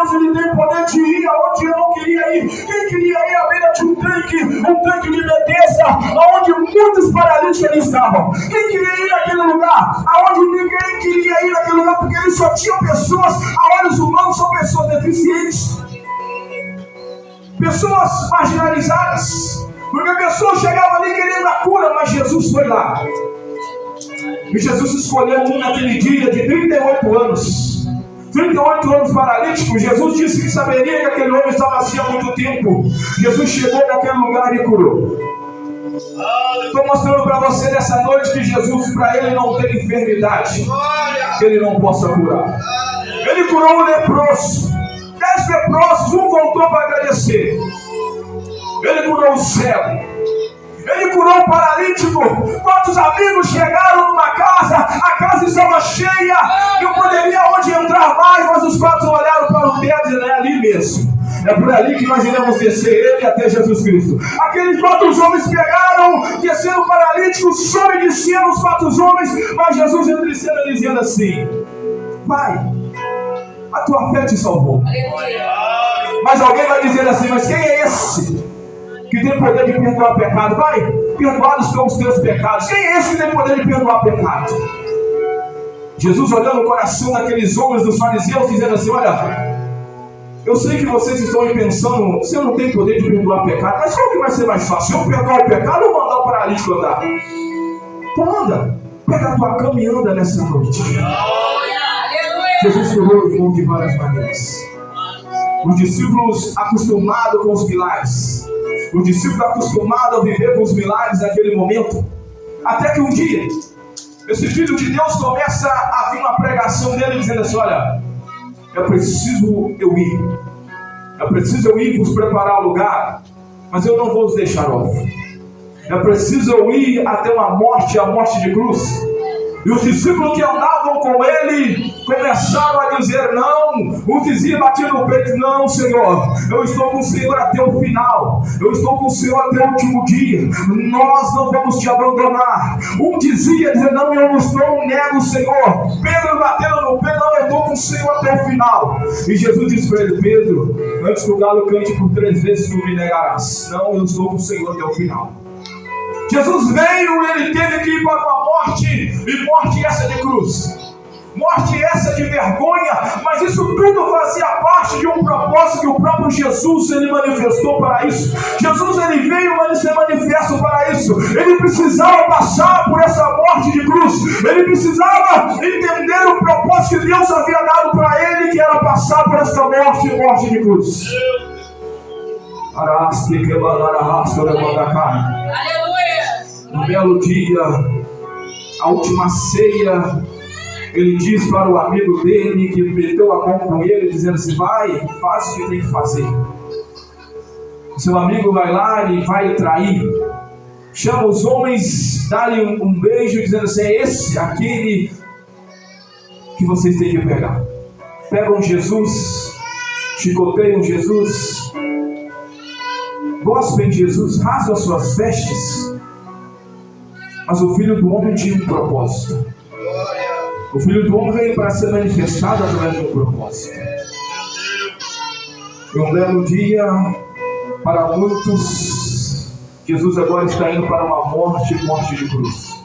Deus ele tem poder de ir aonde eu não queria ir. Quem queria ir à beira de um tanque de Betesda, aonde muitos paralíticos ali estavam? Quem queria ir naquele lugar? Aonde ninguém queria ir naquele lugar, porque eles só tinham pessoas, a olhos humanos, são pessoas deficientes, pessoas marginalizadas, porque a pessoa chegava ali querendo a cura, mas Jesus foi lá. E Jesus escolheu um naquele dia de 38 anos. 38 anos paralítico. Jesus disse que saberia que aquele homem estava assim há muito tempo. Jesus chegou naquele lugar e curou. Estou mostrando para você nessa noite que Jesus, para ele não tem enfermidade que ele não possa curar. Ele curou um leproso. 10 leprosos, um voltou para agradecer. Ele curou o cego. Ele curou o paralítico. Quantos amigos chegaram numa casa, a casa estava cheia, não poderia onde entrar mais, mas os quatro olharam para o teto e disseram: é ali mesmo, é por ali que nós iremos descer ele até Jesus Cristo. Aqueles 4 homens pegaram, desceram o paralítico, soube descendo os 4 homens, mas Jesus entra em cena dizendo assim: Pai, a tua fé te salvou. Mas alguém vai dizer assim: mas quem é esse que tem poder de perdoar pecado? Vai, perdoados são os teus pecados. Quem é esse que tem poder de perdoar pecado? Jesus olhando o coração daqueles homens dos fariseus, dizendo assim: olha, eu sei que vocês estão aí pensando, você não tem poder de perdoar pecado, mas qual que vai ser mais fácil? Eu perdoar o pecado ou mandar o paralítico andar? Então anda, pega a tua cama e anda nessa noite. Jesus curou o irmão de várias maneiras. Os discípulos acostumados com os milagres, os discípulos acostumados a viver com os milagres naquele momento, até que um dia esse filho de Deus começa a vir uma pregação dele dizendo assim: olha, é preciso eu ir vos preparar o lugar, mas eu não vou os deixar órfãos. É preciso eu ir até a morte de cruz. E os discípulos que andavam com ele começaram a dizer não. Um dizia, batia no peito: não, Senhor, eu estou com o Senhor até o final, eu estou com o Senhor até o último dia, nós não vamos te abandonar. Um dizia, não, eu não nego o Senhor. Pedro batendo no pé: não, eu estou com o Senhor até o final. E Jesus disse para ele: Pedro, antes que o galo cante por 3 vezes, tu me negarás. Não, eu estou com o Senhor até o final. Jesus veio, ele teve que ir para uma morte, e morte essa de cruz, morte essa de vergonha, mas isso tudo fazia parte de um propósito que o próprio Jesus ele manifestou para isso. Jesus ele veio, mas ser manifesto para isso. Ele precisava passar por essa morte de cruz, ele precisava entender o propósito que Deus havia dado para ele, que era passar por essa morte de cruz. Um belo dia, a última ceia, ele diz para o amigo dele que meteu a mão com ele, dizendo assim: vai, faz o que tem que fazer. O seu amigo vai lá e vai trair. Chama os homens, dá-lhe um beijo, dizendo assim: é esse, aquele que vocês têm que pegar. Pegam Jesus, chicoteiam Jesus, gospem Jesus, rasgam suas vestes. Mas o Filho do Homem tinha um propósito. O Filho do Homem veio para ser manifestado através de um propósito. E um belo dia, para muitos, Jesus agora está indo para uma morte de cruz.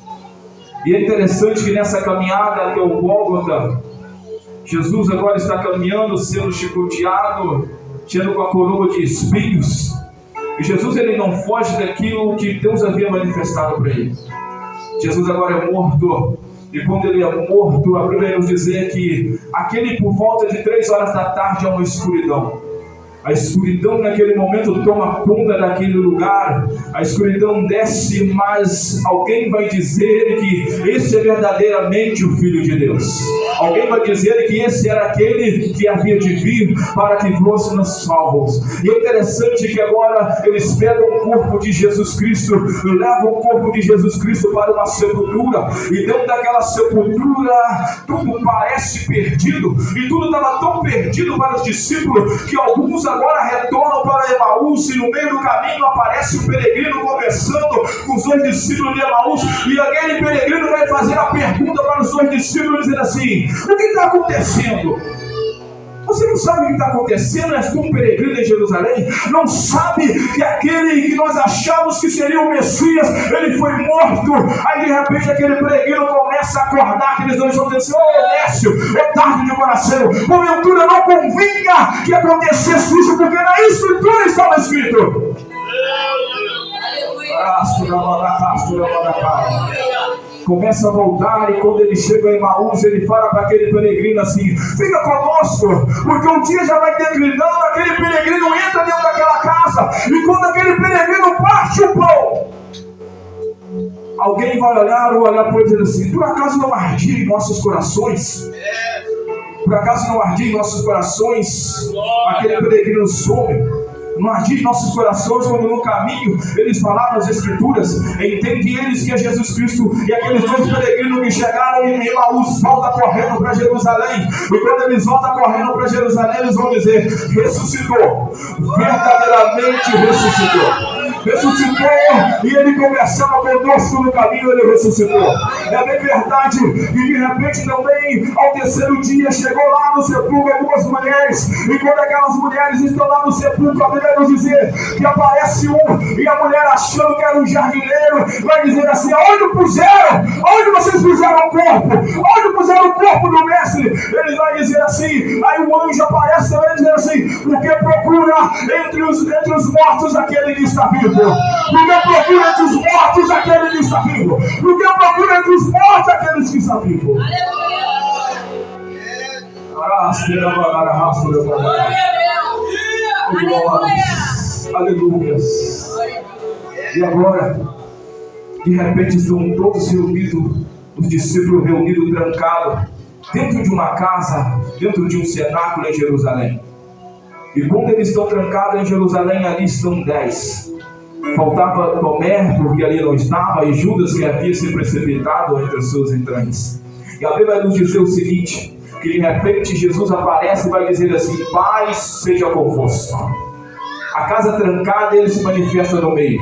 E é interessante que nessa caminhada até o Gólgota, Jesus agora está caminhando, sendo chicoteado, sendo com a coroa de espinhos. E Jesus ele não foge daquilo que Deus havia manifestado para ele. Jesus agora é morto. E quando ele é morto, a Bíblia nos dizer que aquele por volta de 3 horas da tarde é uma escuridão. A escuridão naquele momento toma conta daquele lugar. A escuridão desce, mas alguém vai dizer que esse é verdadeiramente o Filho de Deus. Alguém vai dizer que esse era aquele que havia de vir para que fôssemos salvos. E é interessante que agora eles pegam o corpo de Jesus Cristo, levam o corpo de Jesus Cristo para uma sepultura. E dentro daquela sepultura tudo parece perdido. E tudo estava tão perdido para os discípulos que alguns agora retornam para Emaús, e no meio do caminho aparece um peregrino conversando com os 2 discípulos de Emaús, e aquele peregrino vai fazer a pergunta para os 2 discípulos, dizendo assim: o que está acontecendo? Vocês não sabe o que está acontecendo? És tu um peregrino em Jerusalém? Não sabe que aquele que nós achávamos que seria o Messias, ele foi morto? Aí de repente aquele peregrino começa a acordar, aqueles dois vão dizer: ô Nécio, é tarde de coração, porventura não convinha que acontecesse isso, porque na Escritura estava escrito. Começa a voltar, e quando ele chega em Emaús, ele fala para aquele peregrino assim: fica conosco, porque um dia já vai declinando. Aquele peregrino entra dentro daquela casa, e quando aquele peregrino parte o pão, alguém vai olhar para ele e dizer assim: por acaso não ardia em nossos corações? Por acaso não ardia em nossos corações? Aquele peregrino some. Não ardia em nossos corações quando no caminho eles falaram as Escrituras? Entende eles que é Jesus Cristo. E aqueles dois peregrinos que chegaram em Emaús voltam correndo para Jerusalém. E quando eles voltam correndo para Jerusalém, eles vão dizer: ressuscitou, verdadeiramente ressuscitou. Ressuscitou, e ele conversava conosco no caminho, ele ressuscitou. É bem verdade. E de repente também, ao terceiro dia, chegou lá no sepulcro algumas mulheres, e quando aquelas mulheres estão lá no sepulcro, a Bíblia vai nos dizer que aparece um, e a mulher, achando que era um jardineiro, vai dizer assim: aonde puseram? Aonde vocês puseram o corpo? Aonde puseram o corpo do mestre? Ele vai dizer assim, aí o anjo aparece também dizendo assim: porque procura entre os mortos aquele que está vivo. Porque procura entre os mortos aquele que está vivo. Porque procura entre os mortos aqueles que estão vivos. Aleluia. E agora, de repente, estão todos reunidos, os discípulos reunidos, trancados, dentro de uma casa, dentro de um cenáculo em Jerusalém. E quando eles estão trancados em Jerusalém, ali estão 10. Faltava Tomé, porque ali não estava, e Judas, que havia se precipitado entre as suas entranhas. E a Bíblia vai nos dizer o seguinte: que de repente Jesus aparece e vai dizer assim: paz seja convosco. A casa trancada, ele se manifesta no meio.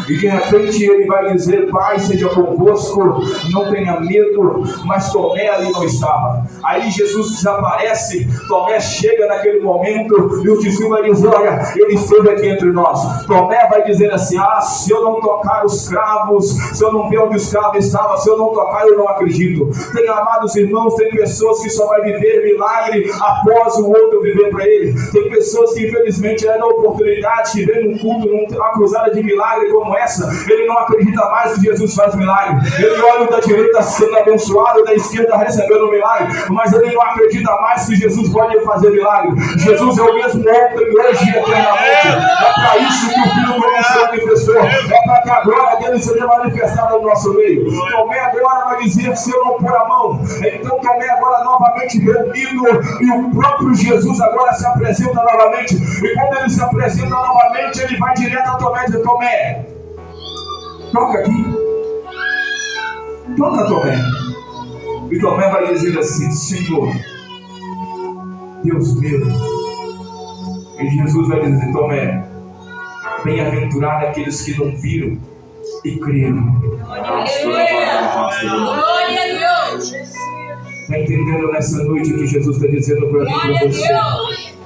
E de repente ele vai dizer: paz seja convosco, não tenha medo. Mas Tomé ali não estava. Aí Jesus desaparece, Tomé chega naquele momento, e os discípulos vão dizer: olha, ele esteve aqui entre nós. Tomé vai dizer assim: se eu não tocar os cravos, se eu não ver onde os cravos estavam, se eu não tocar, eu não acredito. Tem, amados irmãos, tem pessoas que só vai viver milagre após o outro viver para ele. Tem pessoas que infelizmente é na oportunidade de ver num culto, numa cruzada de milagre como essa, ele não acredita mais que Jesus faz milagre. Ele olha o da direita sendo abençoado, o da esquerda recebendo milagre, mas ele não acredita mais que Jesus pode fazer milagre. Jesus é o mesmo ontem, hoje e eternamente. É para isso que o Filho do Homem se manifestou. É para que a glória dele seja manifestada no nosso meio. Tomé agora vai dizer: se eu não pôr a mão. Então Tomé agora novamente reunido, e o próprio Jesus agora se apresenta novamente. E quando ele se apresenta novamente, ele vai direto a Tomé e diz: Tomé, toca aqui. Toca, Tomé. E Tomé vai dizer assim: Senhor, Deus meu. E Jesus vai dizer: Tomé, bem-aventurado aqueles que não viram e creram. Glória a Deus. Está entendendo nessa noite o que Jesus está dizendo para mim e para você?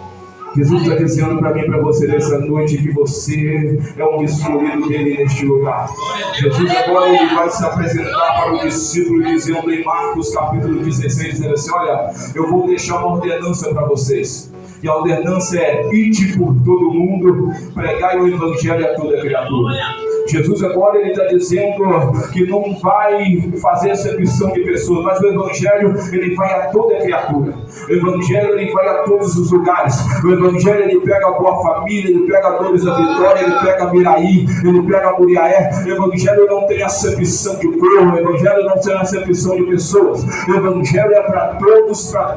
Jesus está dizendo para mim e para você nessa noite que você é um escolhido dele neste lugar. Jesus agora ele vai se apresentar para o discípulo dizendo em Marcos capítulo 16, dizendo assim: olha, eu vou deixar uma ordenança para vocês. E a ordenança é: ide por todo mundo, pregai o evangelho a toda criatura. Jesus agora ele está dizendo que não vai fazer acepção de pessoas, mas o evangelho ele vai a toda criatura. O evangelho ele vai a todos os lugares. O evangelho ele pega a Boa Família, ele pega a Dores da Vitória, ele pega a Miraí, ele pega a Muriaé. O evangelho não tem acepção de cor, o evangelho não tem acepção de pessoas. O evangelho é para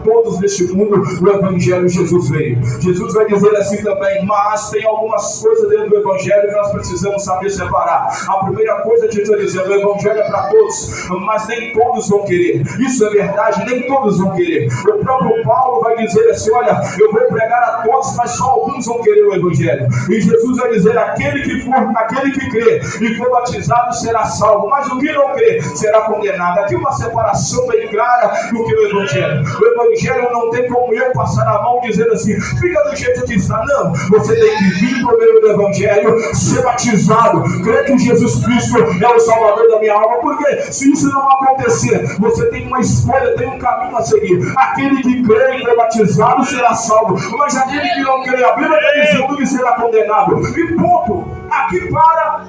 todos neste mundo. O evangelho Jesus veio. Jesus vai dizer assim também: mas tem algumas coisas dentro do evangelho que nós precisamos saber separar. A primeira coisa que Jesus está dizendo: o evangelho é para todos, mas nem todos vão querer. Isso é verdade, nem todos vão querer. O próprio apóstolo Paulo vai dizer assim: olha, eu vou pregar a todos, mas só alguns vão querer o evangelho. E Jesus vai dizer: aquele que crê e for batizado será salvo, mas o que não crê será condenado. Aqui uma separação bem clara do que o evangelho. O evangelho não tem como eu passar a mão dizendo assim: fica do jeito que está. Não, você tem que vir por meio do evangelho, ser batizado, crer que Jesus Cristo é o Salvador da minha alma, porque se isso não acontecer, você tem uma escolha, tem um caminho a seguir. Aquele que crê e for batizado será salvo, mas aquele que não crê, a Bíblia está dizendo que será condenado. E ponto. Aqui para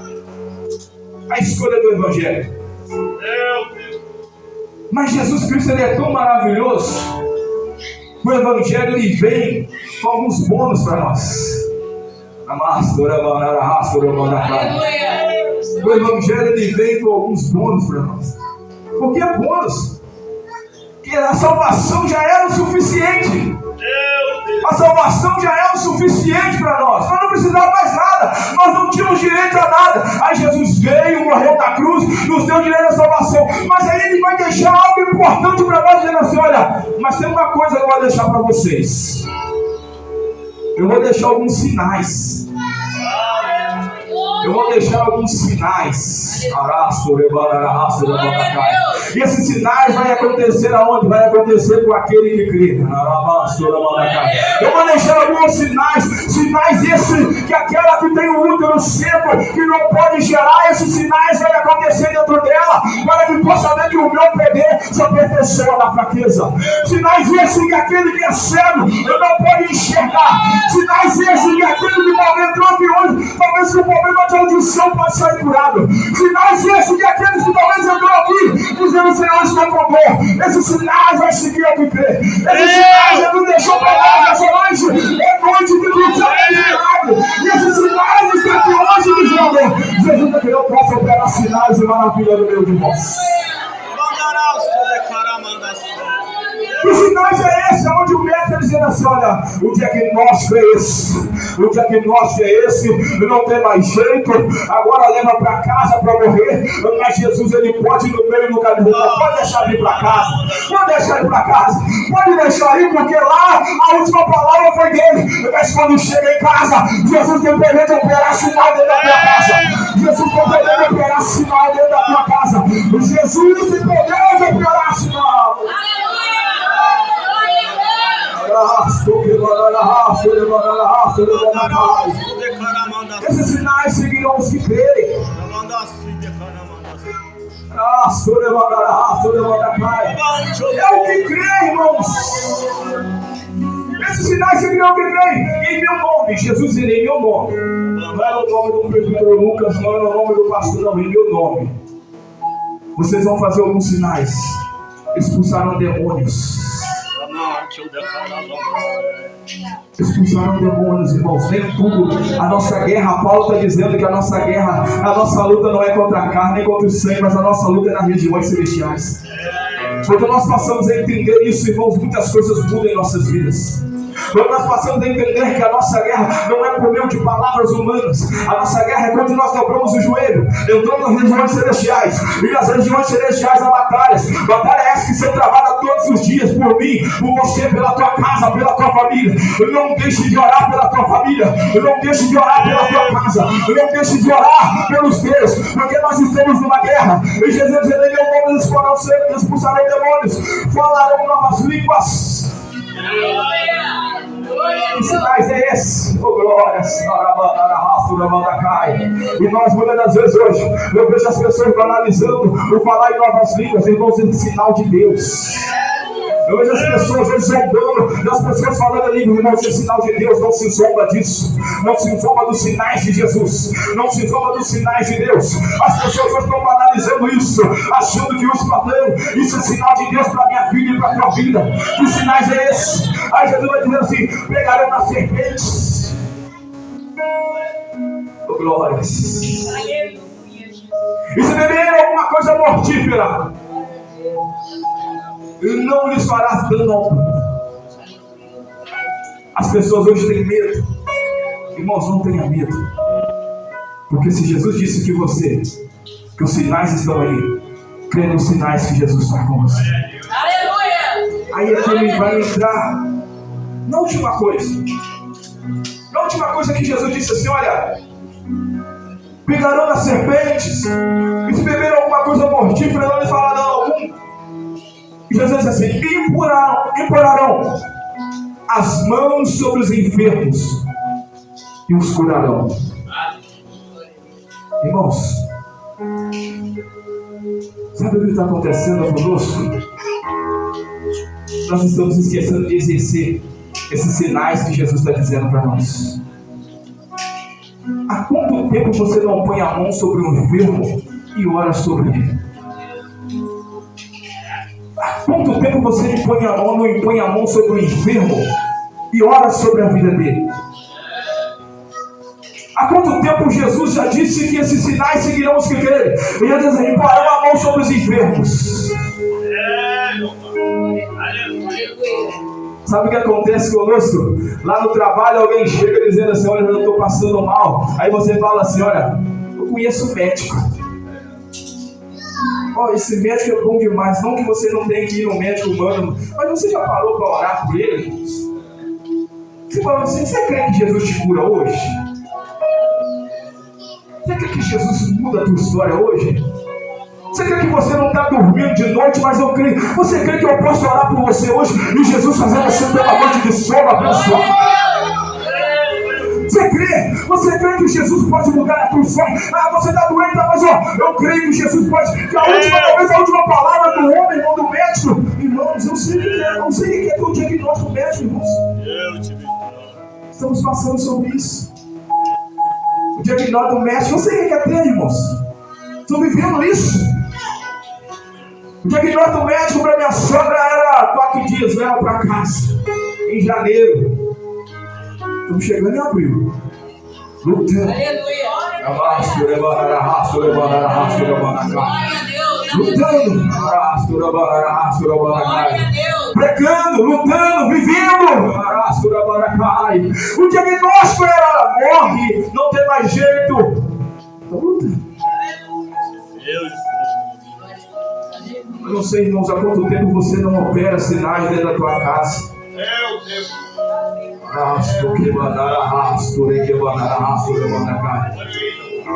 a escolha do evangelho. Mas Jesus Cristo, ele é tão maravilhoso. O evangelho, ele vem com alguns bônus para nós. O evangelho, ele vem com alguns bônus para nós. Por que bônus? Porque a salvação já era o suficiente. A salvação já é o suficiente para nós. Nós não precisávamos mais nada. Nós não tínhamos direito a nada. Aí Jesus veio, morreu na cruz, nos deu direito à salvação. Mas aí ele vai deixar algo importante para nós, dizendo assim: olha, mas tem uma coisa que eu vou deixar para vocês. Eu vou deixar alguns sinais. Eu vou deixar alguns sinais. E esses sinais vão acontecer aonde? Vai acontecer com aquele que crê. Eu vou deixar alguns sinais. Sinais esses que aquela que tem o útero seco, que não pode gerar, esses sinais vão acontecer dentro dela, para que possa ver que o meu bebê se aperfeiçoa na fraqueza. Sinais esses que aquele que é cego não pode enxergar. Sinais esses que aquele que talvez entrou aqui hoje, talvez com problema de audição pode sair curado. Sinais esses que aqueles que talvez entrou aqui dizendo: o Senhor está com dor. Esses sinais vai seguir ao que crê. Esses sinais ele deixou para nós essa noite. É noite de luta, é milagre. E esses sinais estão aqui hoje, meu irmão. Jesus, que eu possa operar sinais e maravilha no meio de nós. Que sinais é esse? Onde o médico está dizendo assim: olha, o diagnóstico é esse. O diagnóstico é esse. Não tem mais jeito. Agora leva para casa para morrer. Mas Jesus, ele pode ir no meio do caminho. Pode deixar ir para casa. Pode deixar ir para casa. Pode deixar ir, porque lá a última palavra foi dele. Mas quando chega em casa, Jesus tem poder de operar sinal dentro da tua casa. Jesus tem poder de operar sinal dentro da tua casa. Jesus tem poder de operar sinal. Esses sinais seguirão os que crerem. É o que crê, irmãos. Esses sinais seguirão o que crê. Em meu nome, Jesus, ele em meu nome. Não é o nome do presbítero Lucas, não é o nome do pastor, não, em meu nome. Vocês vão fazer alguns sinais. Expulsaram demônios. Expulsaram demônios, irmãos. Nem tudo. A nossa guerra, Paulo está dizendo que a nossa guerra, a nossa luta não é contra a carne, nem contra o sangue, mas a nossa luta é nas regiões celestiais. Quando nós passamos a entender isso, irmãos, muitas coisas mudam em nossas vidas. Quando nós passamos a entender que a nossa guerra não é por meio de palavras humanas, a nossa guerra é quando nós dobramos o joelho, entramos nas regiões celestiais, e nas regiões celestiais há batalhas. Batalha essa que são travada todos os dias por mim, por você, pela tua casa, pela tua família. Não deixe de orar pela tua família, não deixe de orar pela tua casa, não deixe de orar pelos teus, porque nós estamos numa guerra. E Jesus, ele é o nome, expulsarão demônios, falarão novas línguas. Que sinais é esse? Oh, glória! E nós, muitas das vezes hoje, eu vejo as pessoas banalizando o falar em novas línguas, irmãos, esse sinal de Deus. Eu vejo as pessoas hoje zombando, as pessoas falando ali, irmão, esse sinal de Deus. Não se zomba disso. Não se zomba dos sinais de Jesus. Não se zomba dos sinais de Deus. As pessoas hoje estão banalizando isso, achando que isso falando, isso é sinal de Deus para minha vida e para a tua vida. Que sinais é esse? Aí Jesus vai dizer assim: pegarão nas serpentes. Oh, glórias. E se beberem alguma coisa mortífera, não lhes farás dano algum. As pessoas hoje têm medo. Irmãos, não tenha medo. Porque se Jesus disse que os sinais estão aí, crê nos sinais que Jesus faz com você. Aleluia! Aí é que ele vai entrar na última coisa. Na última coisa que Jesus disse assim, olha, pegarão as serpentes, e se beberam alguma coisa mortífera, não lhe falarão algum. E Jesus disse assim, e imporarão as mãos sobre os enfermos e os curarão. Irmãos, sabe o que está acontecendo conosco? Nós estamos esquecendo de exercer esses sinais que Jesus está dizendo para nós. Há quanto tempo você não põe a mão sobre um enfermo e ora sobre ele? Há quanto tempo você não impõe a mão sobre um enfermo e ora sobre a vida dele? Há quanto tempo Jesus já disse que esses sinais seguirão os que crerem? Ele já diz assim, porão a mão sobre os enfermos. Sabe o que acontece conosco? Lá no trabalho alguém chega dizendo assim, olha, eu estou passando mal. Aí você fala assim, olha, eu conheço um médico. Esse médico é bom demais. Não que você não tenha que ir no médico humano, mas você já parou para orar por ele? Você fala assim, você crê que Jesus te cura hoje? Você crê que Jesus muda a tua história hoje? Você crê que você não está dormindo de noite, mas eu creio. Você crê que eu posso orar por você hoje e Jesus fazer você ter uma noite de sono abençoada? Você crê? Você crê que Jesus pode mudar a tua história? Você está doente, mas eu creio que Jesus pode. Que talvez a última palavra do homem, não do médico. Irmãos, eu sei que é o diagnóstico médico, irmãos. Estamos passando sobre isso. O diagnóstico médico, eu sei que é ter, irmãos. Estou vivendo isso. O diagnóstico médico para minha sogra era 4 dias, leva para casa. Em janeiro. Estamos chegando em abril. Lutando. Pregando, lutando, vivendo. O diagnóstico era morre, não tem mais jeito. Estou lutando. Eu não sei, irmãos, há quanto tempo você não opera sinais dentro da tua casa.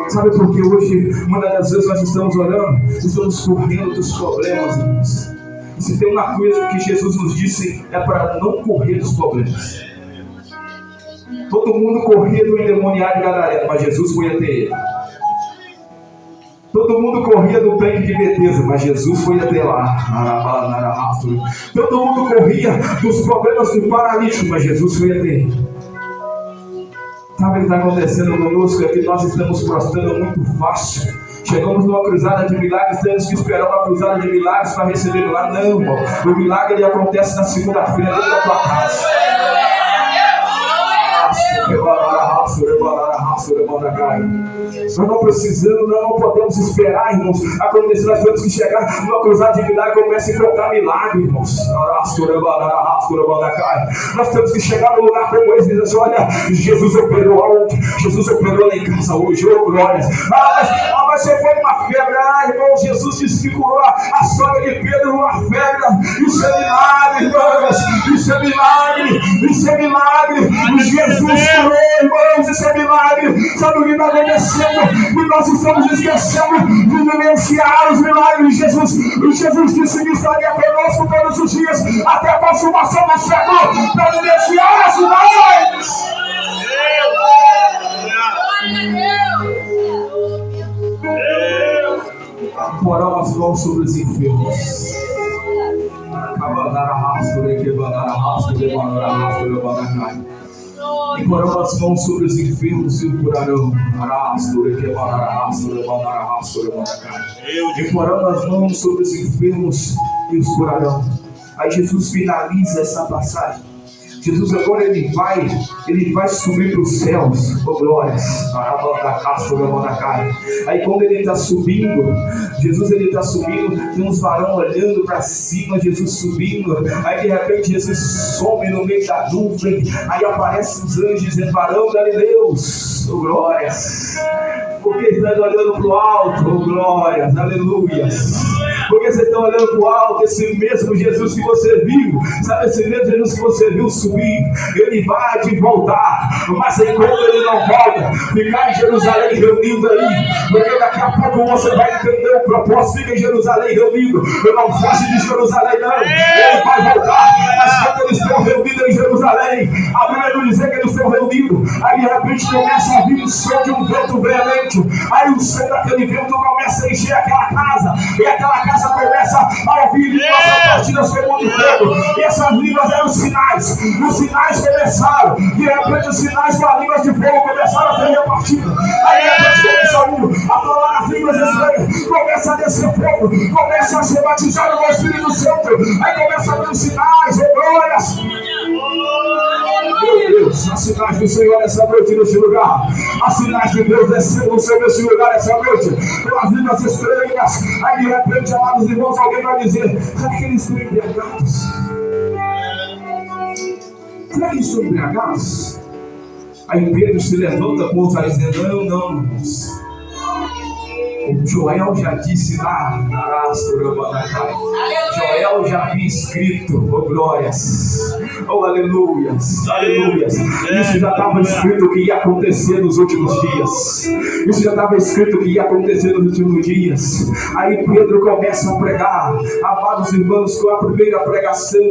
Sabe por que hoje, muitas das vezes nós estamos orando, estamos correndo dos problemas, irmãos. E se tem uma coisa que Jesus nos disse, é para não correr dos problemas. Todo mundo corria do endemoniado gadareno, mas Jesus foi até ele. Todo mundo corria do tanque de Betesda, mas Jesus foi até lá. Todo mundo corria dos problemas do paralítico, mas Jesus foi até ele. Sabe o que está acontecendo conosco? É que nós estamos prostrando muito fácil. Chegamos numa cruzada de milagres, temos que esperar uma cruzada de milagres para receber milagre. Não, irmão. O milagre ele acontece na segunda-feira dentro da tua casa. Nós não precisamos, nós não podemos esperar, irmãos. Acontecer, nós temos que chegar numa cruzada de milagre e começar a encontrar milagre, irmãos. Nós temos que chegar no lugar como eles dizem assim, olha, Jesus operou aonde? Jesus operou lá em casa hoje, glórias. Mas você foi numa febre, irmão, Jesus disse que curou a sogra de Pedro numa febre. Isso é milagre, irmãos. Isso é milagre. Isso é milagre. Jesus curou, irmãos, isso é milagre. Sabe o que está acontecendo? E nós estamos esquecendo de vivenciar os milagres de Jesus. E Jesus disse que estaria conosco todos os dias, até a consumação do século, para vivenciar os milagres. Porão as mãos sobre os enfermos. E porão as mãos sobre os enfermos e o curarão. E porão as mãos sobre os enfermos e os curarão. Aí Jesus finaliza essa passagem. Jesus agora ele vai subir para os céus, glórias. Aí quando ele está subindo, Jesus ele está subindo, tem uns varão olhando para cima, Jesus subindo. Aí de repente Jesus some no meio da nuvem. Aí aparecem os anjos dizendo, varão galileus, glórias. Porque estão olhando para o alto, glórias, aleluias. Porque vocês estão olhando para o alto, esse mesmo Jesus que você viu, sabe, esse mesmo Jesus que você viu subir, ele vai de voltar, mas enquanto ele não volta, ficar em Jerusalém reunido aí, porque daqui a pouco você vai entender o propósito. Fica em Jerusalém reunido, eu não foge de Jerusalém não, ele vai voltar, mas quando eles estão reunidos em Jerusalém, a Bíblia não diz que eles estão reunidos, aí de repente começa a vir o som de um vento veemente, aí o som daquele vento começa a encher aquela casa, e aquela casa começa a ouvir línguas a partir do segundo fogo, e essas línguas eram os sinais começaram, de repente os sinais com as línguas de fogo começaram a ser repartidas, aí de repente começa a falar as línguas estranhas, começa a descer fogo, começa a ser batizado com o Espírito Santo, aí começa a ver os sinais, glórias. Meu Deus, há sinais do Senhor essa noite neste lugar, há sinais de Deus descendo no Senhor neste lugar essa noite, pelas línguas estranhas. Aí de repente, amados irmãos, alguém vai dizer: será que eles estão embriagados? Será que eles estão embriagados? Aí Pedro se levanta, pousa e diz: não, irmãos. O Joel já disse lá, Joel já havia escrito, oh glórias, oh aleluias, aleluias. Isso já estava escrito que ia acontecer nos últimos dias. Isso já estava escrito que ia acontecer nos últimos dias. Aí Pedro começa a pregar, amados irmãos, com a primeira pregação,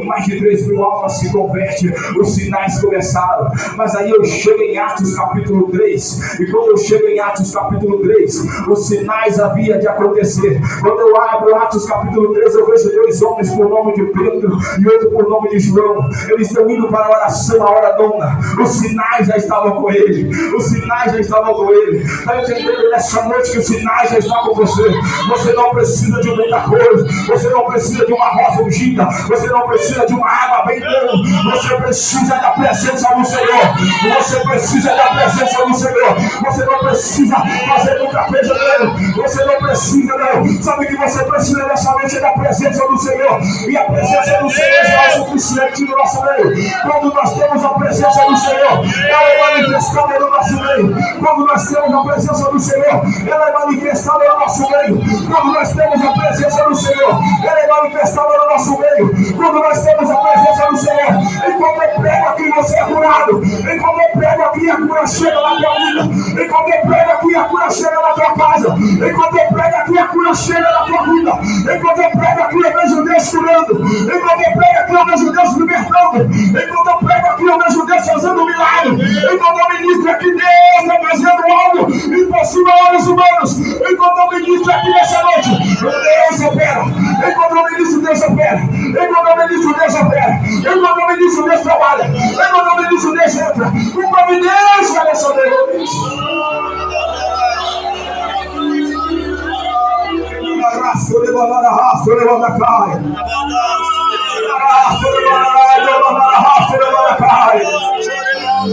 mais de 3.000 almas se convertem, os sinais começaram. Mas aí eu chego em Atos capítulo 3, e quando eu chego em Atos capítulo 3, os sinais havia de acontecer. Quando eu abro Atos capítulo 3, eu vejo 2 homens por nome de Pedro e outro por nome de João. Eles estão indo para a oração, a hora nona. Os sinais já estavam com ele. Os sinais já estavam com ele. Está entendendo nessa noite que os sinais já estão com você? Você não precisa de muita coisa. Você não precisa de uma rosa ungida. Você não precisa de uma água bem boa. Você precisa da presença do Senhor. Você precisa da presença do Senhor. Você não precisa fazer muita coisa dele. Você não precisa, não. Sabe que você precisa nessa noite da presença do Senhor. E a presença do Senhor já é suficiente no nosso meio. Quando nós temos a presença do Senhor, ela é manifestada no nosso meio. Quando nós temos a presença do Senhor, ela é manifestada no nosso meio. Quando nós temos a presença do Senhor, ela é manifestada no nosso meio. Quando nós temos a presença do Senhor, enquanto eu prego aqui, você é curado. Enquanto eu prego aqui, a cura chega na tua vida. Enquanto eu prego aqui, a cura chega na tua casa. Enquanto eu prego aqui, a cura chega na tua vida. Enquanto eu prego aqui, eu vejo Deus curando. Enquanto eu prego aqui, eu vejo Deus libertando. Enquanto eu prego aqui, eu vejo Deus fazendo um milagre. Enquanto eu ministro aqui, Deus está fazendo algo impossível a olhos humanos. Enquanto eu ministro aqui nessa noite, Deus opera. Enquanto eu ministro, Deus opera. Enquanto eu ministro, Deus opera. Enquanto eu ministro, Deus trabalha. Enquanto eu ministro, Deus entra. O providência nessa noite.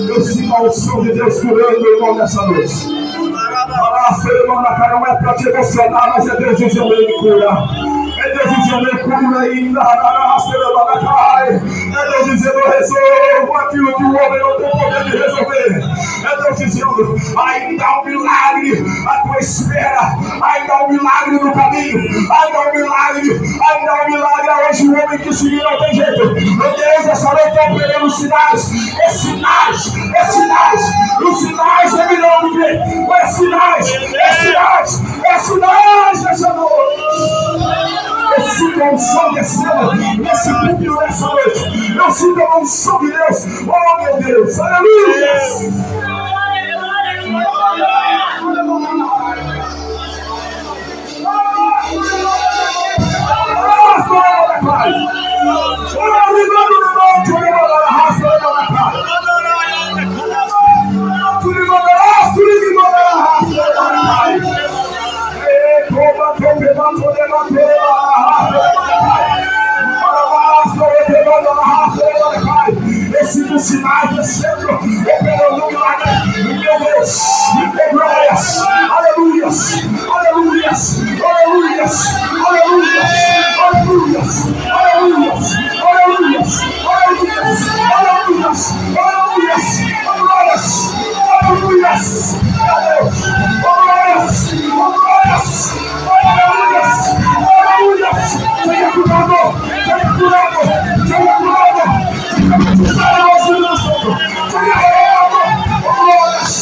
Eu sinto a unção de Deus curando o irmão nessa noite. Não é para te emocionar, mas é Deus dizendo ele cura. É Deus dizendo ele cura ainda. É Deus dizendo eu resolvo aquilo que o homem não tem poder de resolver. É Deus dizendo ainda há um milagre à tua espera. Ainda há um milagre no caminho. Ainda há um milagre. Ainda há um milagre hoje. O homem que seguir não tem jeito. Meu Deus, essa noite está operando sinais. É sinais. É sinais. Os sinais é melhor do que é sinais. É sinais. É sinais nessa noite. Eu sinto a unção descendo nesse púlpito nessa noite. Eu sinto a unção de Deus. Oh meu Deus, aleluia. Esses sinais descendo, operando um milagre. Meu Deus, glórias, aleluias, aleluias, aleluias, aleluias, aleluias, aleluias, aleluias, aleluias, aleluias, aleluias, glórias, aleluias, glórias, glórias, aleluias, aleluias. Seja curado, seja curado, seja curado. Seja batizado, Espírito Santo. Seja renovado, glórias.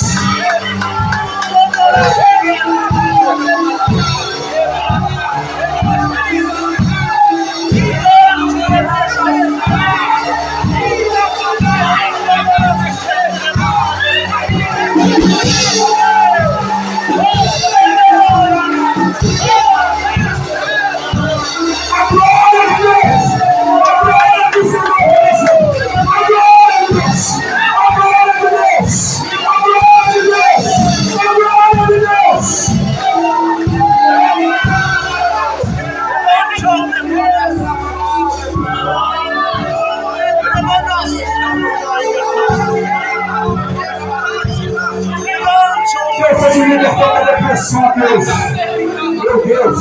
Deus, meu Deus,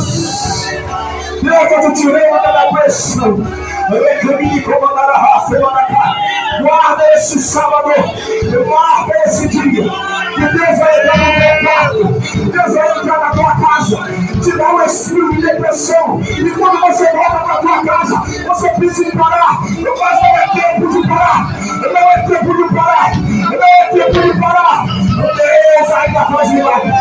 Deus, eu te tirei da pressão. Guarda esse sábado, guarda esse dia. Que Deus vai entrar no teu quarto, Deus vai entrar na tua casa, te dá um espírito de depressão. E quando você volta para tua casa, você precisa parar. Mas não é tempo de parar, não é tempo de parar, não é tempo de parar. Deus ainda faz milagre,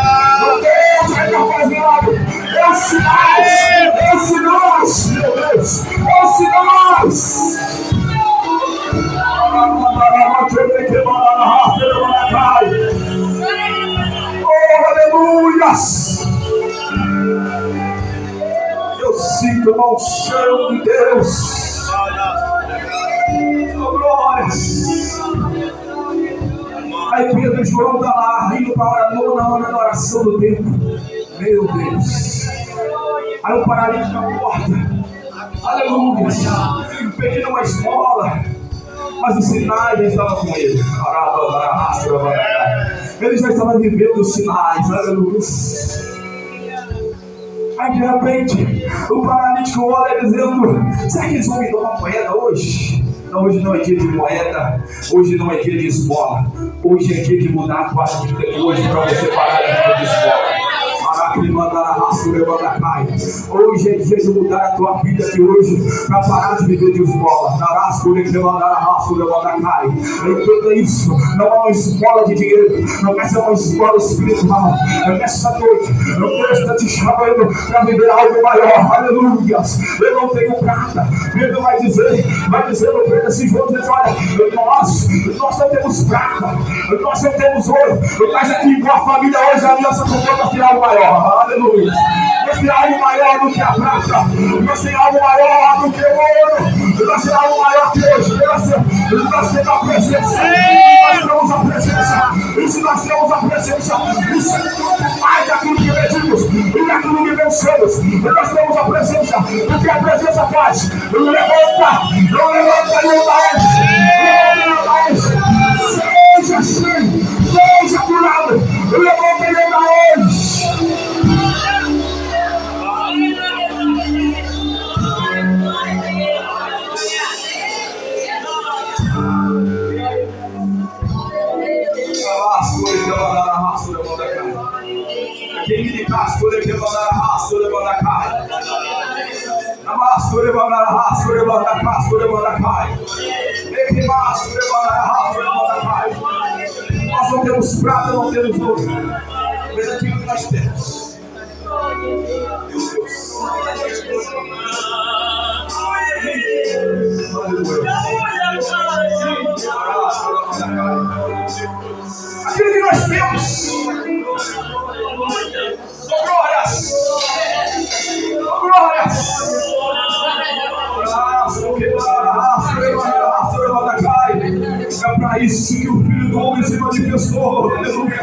Deus ainda faz milagre. É os sinais, meu Deus, é os sinais. Oh, aleluias! Eu sinto uma unção de Deus. Oh, glórias! Aí Pedro e João estão lá, indo para a nona oração do templo. Meu Deus! Aí o paralítico na porta. Aleluia! Pedindo uma esmola. Mas os sinais já estavam com ele. Ele já estava vivendo os sinais. Aleluia! Aí de repente, o paralítico olha dizendo: será que eles vão me dar uma moeda hoje? Não, hoje não é dia de moeda, hoje não é dia de esmola, hoje é dia de mudar a tua vida de hoje para você parar a vida de esmola. Hoje é dia de mudar a tua vida de hoje para parar de viver de esmola. Entenda isso, não é uma esmola de dinheiro, não vai ser uma esmola espiritual. Nessa noite, Deus está te chamando para viver algo maior. Aleluia! Eu não tenho prata. Pedro vai dizer no Pedro assim, João diz: olha, nós não temos prata, nós não temos ouro, mas aqui com a família hoje a aliança com Deus vai tirar algo maior. Aleluia! Nós temos algo maior do que a prata, nós temos algo maior do que o ouro, nós temos algo maior que hoje. Nós temos a presença, nós temos a presença, e se nós temos a presença, isso é muito mais daquilo que pedimos e daquilo que vencemos. Nós temos a presença, o que a presença faz? Levanta e anda hoje. Seja assim, seja curado, levanta e anda hoje. Nós não temos prata, não temos ouro, mas aquilo que nós temos. Aquilo que nós temos. Glórias! Glórias! É para isso que o Filho do Homem se manifestou. Aleluia!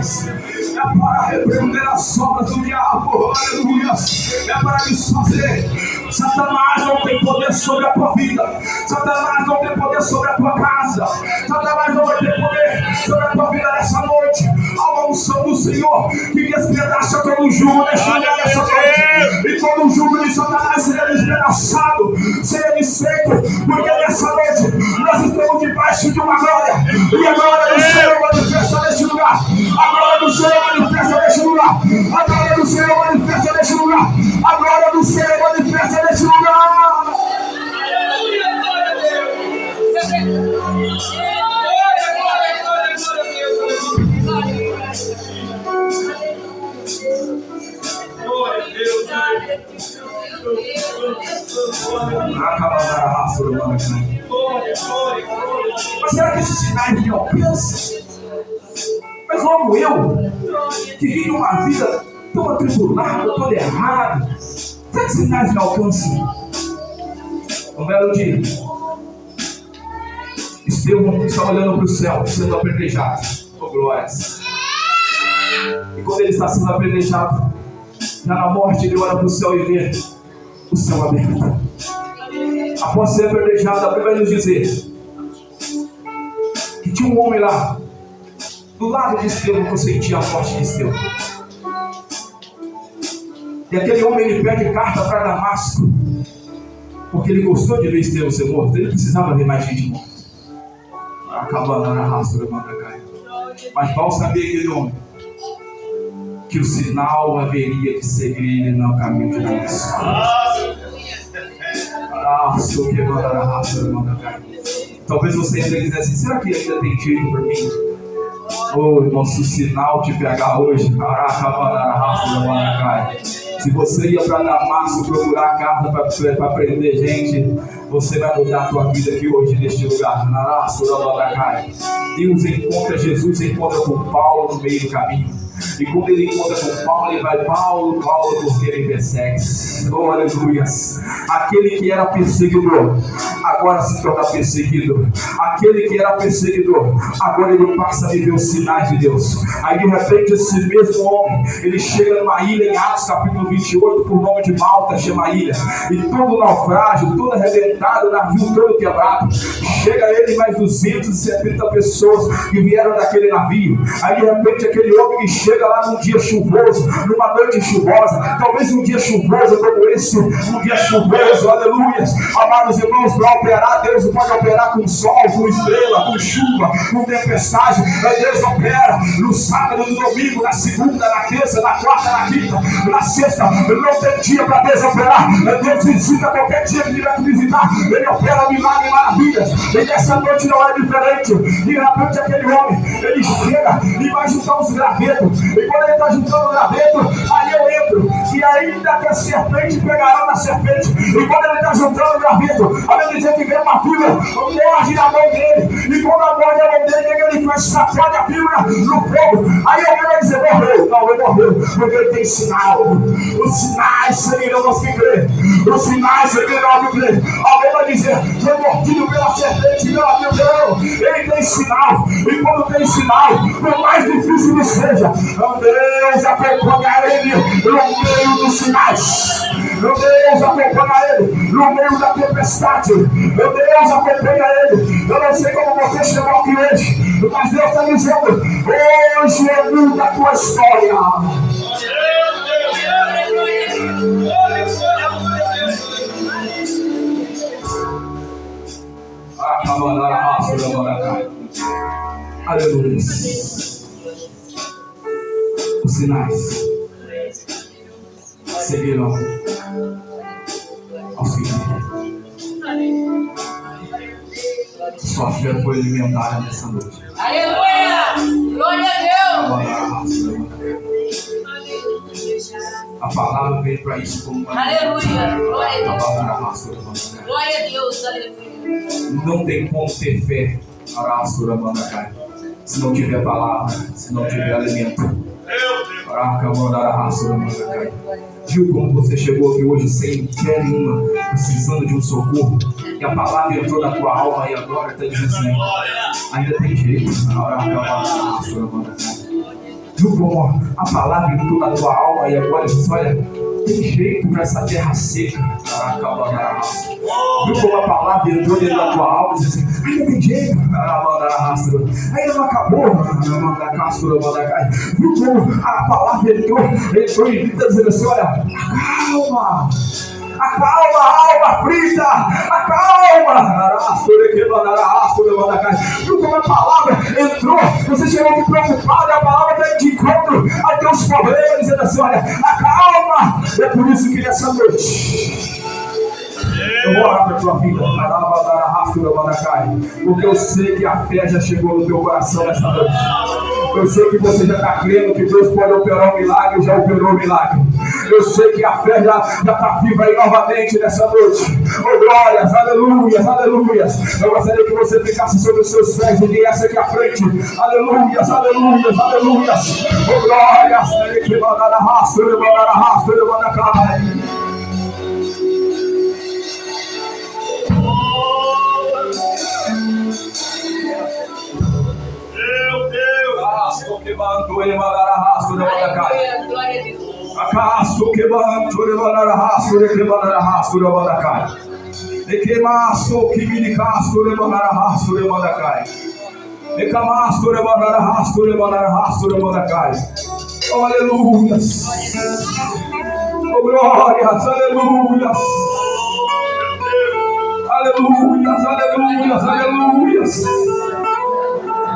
É para repreender as sobras do diabo. Aleluia! É para desfazer. Satanás não tem poder sobre a tua vida. Satanás não tem poder sobre a tua casa. Satanás não vai ter poder sobre a tua vida nessa noite. Há uma unção do Senhor que despedaça todo o jugo nessa noite. E todo o jugo de Satanás seria despedaçado, seria desfeito, porque nessa noite nós estamos debaixo de uma glória. E a glória do Senhor manifesta neste lugar. A glória do Senhor manifesta neste lugar. A glória do Senhor manifesta neste lugar. A glória do Senhor manifesta neste lugar. alcança. Mas logo eu, que vivo uma vida tão atribulada, toda errada, será que sinais me alcançam? Um belo dia, Estevão está olhando para o céu, sendo apedrejado. Oh, glórias! E quando ele está sendo apedrejado, já na morte, ele olha para o céu e vê o céu aberto. Após ser apedrejado, a Bíblia vai nos dizer que tinha um homem lá, do lado de Estevão, que eu sentia a morte de Estevão. E aquele homem, ele pede carta para Damasco, porque ele gostou de ver Estevão ser morto. Ele precisava ver mais gente morta. Acabando na raça da Mandacaia. Mas mal sabia aquele homem que o sinal haveria de seguir ele no caminho de Damasco. Talvez você ainda dissesse, será que ainda tem jeito para mim? Oh, irmão, se o sinal te pegar hoje, se você ia para Damasco procurar carta para prender gente, você vai mudar a tua vida aqui hoje neste lugar. Deus encontra Jesus, encontra com Paulo no meio do caminho. E quando ele encontra com Paulo, ele vai, Paulo, porque ele persegue. Oh, aleluias. Aquele que era perseguidor, agora se torna perseguido. Aquele que era perseguidor, agora ele passa a viver os sinais de Deus. Aí de repente esse mesmo homem, ele chega numa ilha em Atos capítulo 28, por nome de Malta, chama a ilha. E todo naufrágio, todo arrebentado, navio todo quebrado. Chega ele mais 270 pessoas que vieram daquele navio. Aí de repente aquele homem que chega lá num dia chuvoso, numa noite chuvosa, talvez um dia chuvoso como esse, um dia chuvoso, aleluia. Amados irmãos, para operar, Deus não pode operar com sol, com estrela, com chuva, com tempestade. Deus opera no sábado, no domingo, na segunda, na terça, na quarta, na quinta, na sexta. Não tem dia para Deus operar. Deus visita qualquer dia que tiver que visitar. Ele opera milagres e maravilhas. E nessa noite não é diferente. E de repente aquele homem, ele chega e vai juntar os gravetos. E quando ele está juntando o graveto, aí eu entro. E ainda que a serpente pegará na serpente. E quando ele está juntando o graveto, a Bíblia diz que vem uma fibra, morde na mão dele. E quando a morde a mão dele, ele faz, sacode a fibra no fogo. Aí alguém vai dizer, morreu. Não, ele morreu, porque ele tem sinal. Os sinais seguirão aos que crê. Os sinais seguirão aos que crê. Alguém vai dizer, foi mordido pela serpente, pela fibra. Não, ele tem sinal. E quando tem sinal, por mais difícil que seja, Deus acompanha ele no meio dos sinais. Deus acompanha ele no meio da tempestade. Deus acompanha ele. Eu não sei como você chegou aqui hoje, mas Deus está dizendo, hoje é muda a tua história. Aleluia. Os sinais seguirão ao seguinte. Sua fé foi alimentada nessa noite. Aleluia! Glória a Deus! A palavra veio para isso como uma. Aleluia! Glória a Deus! Glória a Deus! Aleluia! Não tem como ter fé se não tiver palavra, se não tiver alimento. Viu como você chegou aqui hoje sem fé nenhuma, precisando de um socorro, e a palavra entrou na tua alma e agora está dizendo assim, ainda tem jeito. Viu como a palavra entrou na tua alma e agora diz, olha, tem jeito para essa terra seca. Viu como a palavra entrou dentro da tua alma e diz assim, ainda tem jeito. Ainda não acabou. Viu como a palavra entrou e está dizendo assim, olha, acalma a alma frita, acalma. Viu como a palavra entrou? Você chegou aqui preocupado e a palavra está de encontro a teus problemas, dizendo assim, olha, acalma. É por isso que nessa noite eu vou orar para a tua vida, porque eu sei que a fé já chegou no teu coração nessa noite. Eu sei que você já está crendo que Deus pode operar um milagre, já operou um milagre. Eu sei que a fé já está viva aí novamente nessa noite. Oh, glórias, aleluias, aleluias. Eu gostaria que você ficasse sobre os seus pés e viesse aqui à frente. Aleluias, aleluias, aleluias. Oh, glórias. Que mandar arrasto, mandar arrasto, mandar cai. Meu Deus. Arrasto, que mandou ele mandar arrasto, mandar cai. Glória a Deus. Acaso que banto de mandar arrasto, que mandar arrasto, mandar cai. E que maço que me casto, de mandar arrasto, mandar cai. E camasto, de mandar arrasto, mandar cai. Oh, aleluias. Oh, glórias, aleluias. Aleluias, aleluias, aleluias.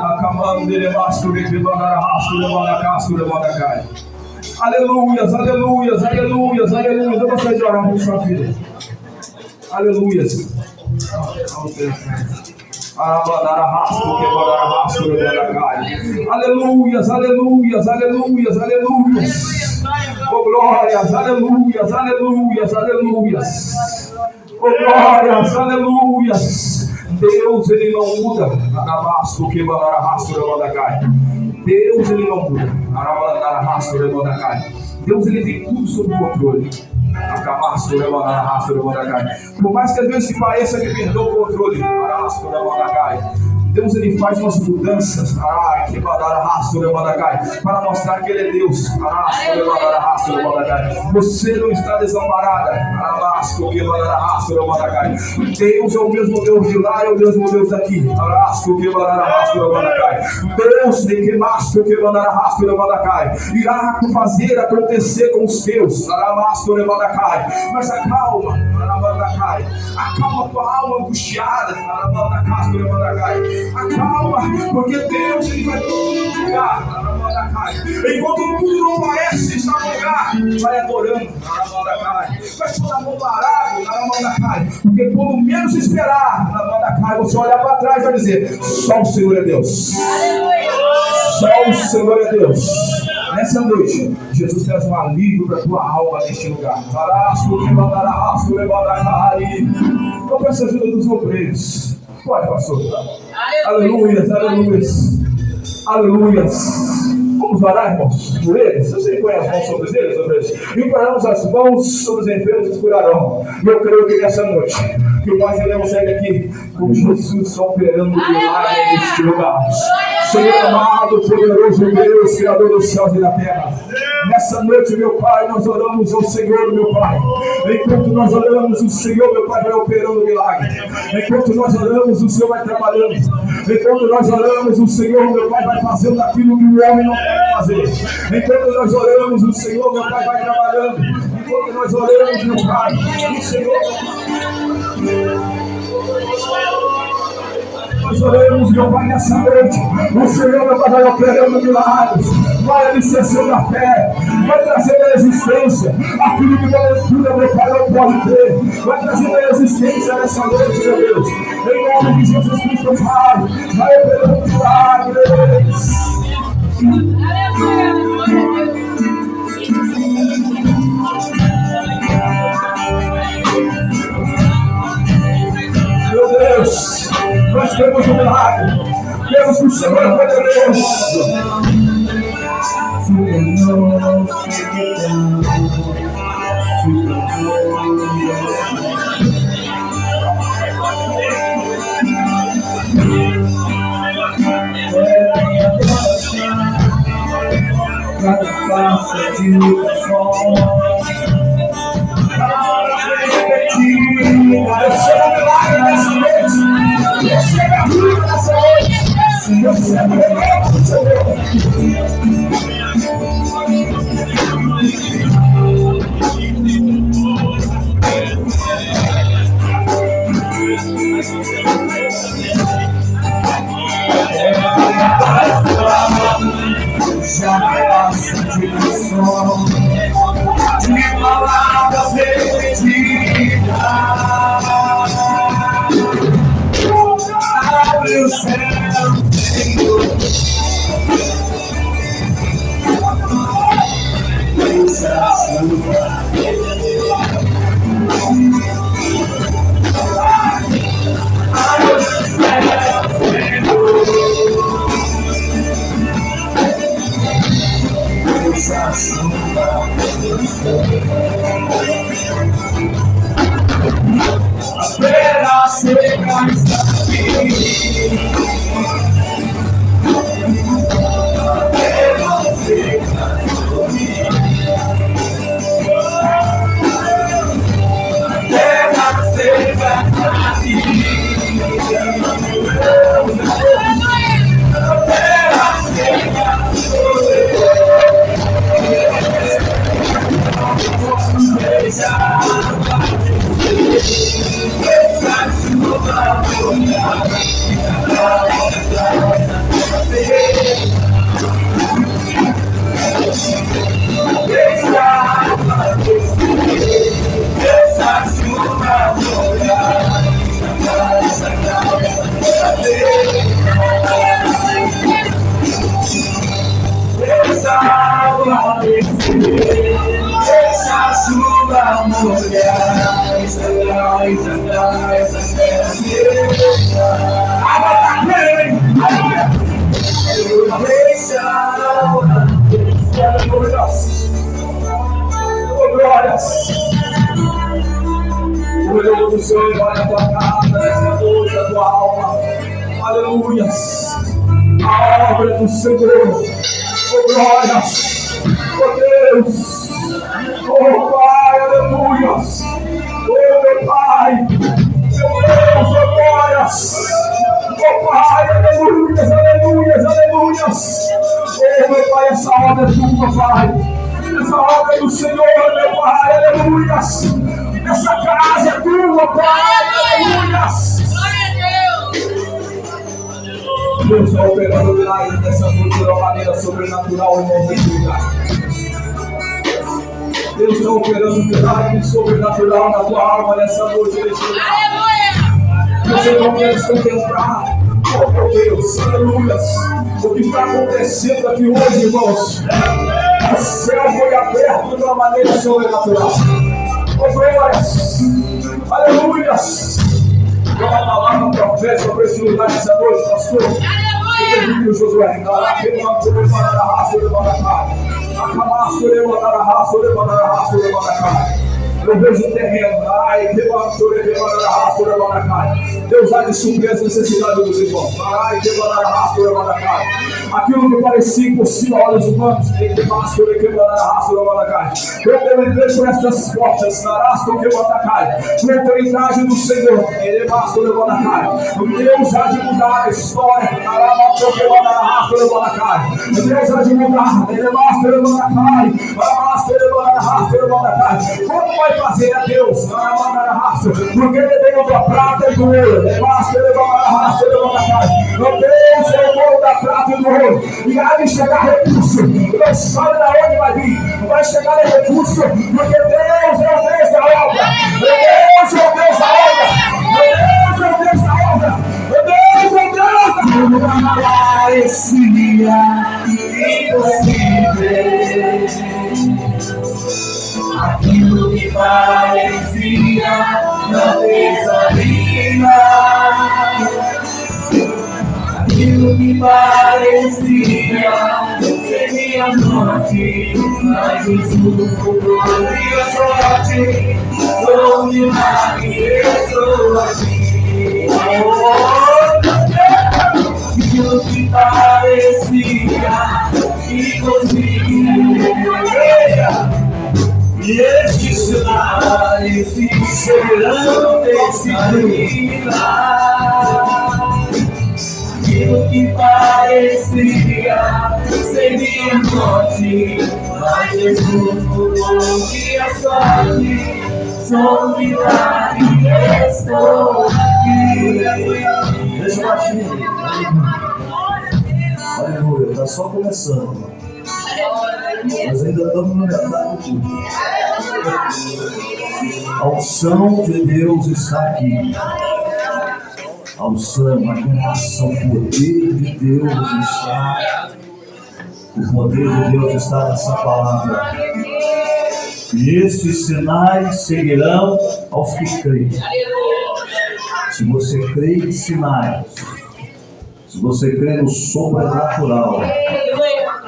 Acamando de baixo, de mandar arrasto, mandar casto, mandar cai. Aleluias, aleluias, aleluias, aleluias. Eu gostaria de orar por sua vida. Aleluias. Aleluias, aleluias, aleluias, aleluias. Oh, glórias, aleluias, aleluias, aleluias. Oh, glórias, aleluias. Deus, ele não muda. Deus, ele não muda. Deus, ele tem tudo sob controle. Por mais que às vezes pareça que perdeu o controle, Deus, ele faz umas mudanças para mostrar que ele é Deus. Você não está desamparada. Deus é o mesmo Deus de lá, é o mesmo Deus daqui. Deus irá fazer acontecer com os teus. Mas acalma a tua alma angustiada. Acalma, porque Deus, ele vai tudo lugar. Enquanto tudo não parece estar no lugar, vai adorando. Vai toda a mão parada, porque quando menos esperar, você olhar para trás e vai dizer: só o Senhor é Deus. Só o Senhor é Deus. Nessa noite, Jesus traz um alívio para a tua alma neste lugar. Eu peço a ajuda dos obreiros. Pode, pastor. Aleluias, aleluias, aleluias. Vamos orar, irmãos, por eles. Você põe as mãos sobre eles, obreiros. E imploramos as mãos sobre os enfermos e curarão. E eu creio que nessa noite, que nós iremos sair daqui com Jesus operando milagre neste lugar. Senhor amado, poderoso Deus, Criador dos céus e da terra. Nessa noite, meu Pai, nós oramos ao Senhor, meu Pai. Enquanto nós oramos, o Senhor, meu Pai, vai operando milagre. Enquanto nós oramos, o Senhor vai trabalhando. Enquanto nós oramos, o Senhor, meu Pai, vai fazendo aquilo que o homem não pode fazer. Enquanto nós oramos, o Senhor, meu Pai, vai trabalhando. Enquanto nós oramos, meu Pai, o Senhor... Nós oramos, meu Pai, nessa noite. O Senhor, meu Pai, vai operando milagres. Vai alicerçando a fé. Vai trazendo a existência aquilo que pela leitura, meu Pai, não pode ter. Vai trazendo a existência nessa noite, meu Deus. Em nome de Jesus Cristo, Pai. Vai operando milagres. Meu Deus, nós temos um milagre. Temos o Senhor poderoso. Cada passa de orações. Receba o milagre nessa noite. Receba a vida nessa noite. Receba o milagre nessa noite. Já passa de orações. De palavras repetidas. Abre o céu, Senhor. Deixa a chuva Terra seca está aqui. Terra seca está aqui. O do Senhor vai na tua casa, nessa noite, a tua alma. Aleluias. A obra do Senhor. Oh, glórias. Oh, Deus. Oh, Pai, aleluias. Oh, meu Pai. Meu Deus, oh, glórias. Oh, Pai, aleluias, aleluias, aleluias. Oh, meu Pai, essa obra é tua, Pai. Essa obra é do Senhor, meu Pai, aleluias. Essa casa é tua, Pai, aleluias. Deus está operando milagres nessa noite de uma maneira sobrenatural, irmão, nesse lugar. Deus está operando milagres sobrenatural na tua alma nessa noite, nesse lugar. Você não quer contemplar, oh meu Deus, aleluias, o que está acontecendo aqui hoje, irmãos. O céu foi aberto de uma maneira sobrenatural. Oh, glórias, aleluias. Dá uma palavra profética para esse lugar nessa noite, pastor. Aleluia. Josué, eu vejo o terreno. Deus há de suprir as necessidades dos irmãos. Aquilo que parecia impossível a olhos humanos, eu entrei por estas portas, com a autoridade do Senhor. Deus há de mudar a história. Deus há de mudar. Como vai fazer a Deus? Porque Ele tem a prata e do ouro. Deus é o ouro da prata e do ouro. E há de chegar recurso. Não sabe da onde vai vir. Vai chegar recurso. Porque Deus é o Deus da obra. Deus é o Deus da obra. Deus é o Deus da obra. Deus é o Deus da obra. Parecia impossível. Aquilo que parecia não desanima. Aquilo que parecia seria morte, mas Jesus mudou minha sorte. Sou um milagre, eu sou aqui. Aquilo que parecia impossível. E estes sinais serão testemunhas. Aquilo que parecia seria morte, mas Jesus mudou minha sorte. Sou um milagre, estou aqui. Deixa eu baixinho. Aleluia, está só começando. Nós ainda estamos na metade de tudo. A unção de Deus está aqui. A unção, a graça, o poder de Deus está. O poder de Deus está nessa palavra. E estes sinais seguirão aos que creem. Se você crê em sinais, se você crê no sobrenatural,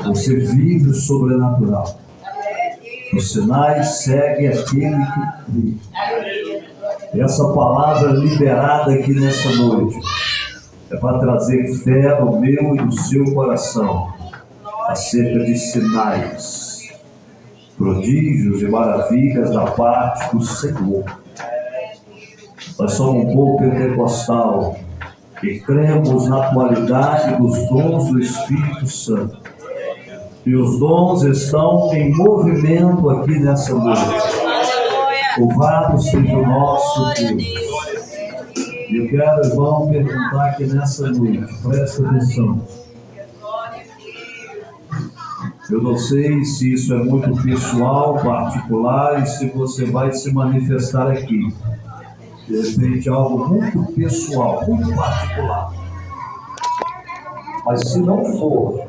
você vive o sobrenatural. Os sinais seguem aquele que crê. Essa palavra liberada aqui nessa noite é para trazer fé no meu e no seu coração acerca de sinais, prodígios e maravilhas da parte do Senhor. Nós somos um povo pentecostal e cremos na qualidade dos dons do Espírito Santo. E os dons estão em movimento aqui nessa noite. Louvado seja o nosso Deus. E eu quero, irmão, perguntar aqui nessa noite, presta atenção. Eu não sei se isso é muito pessoal, particular, e se você vai se manifestar aqui. De repente, algo muito pessoal, muito particular. Mas se não for,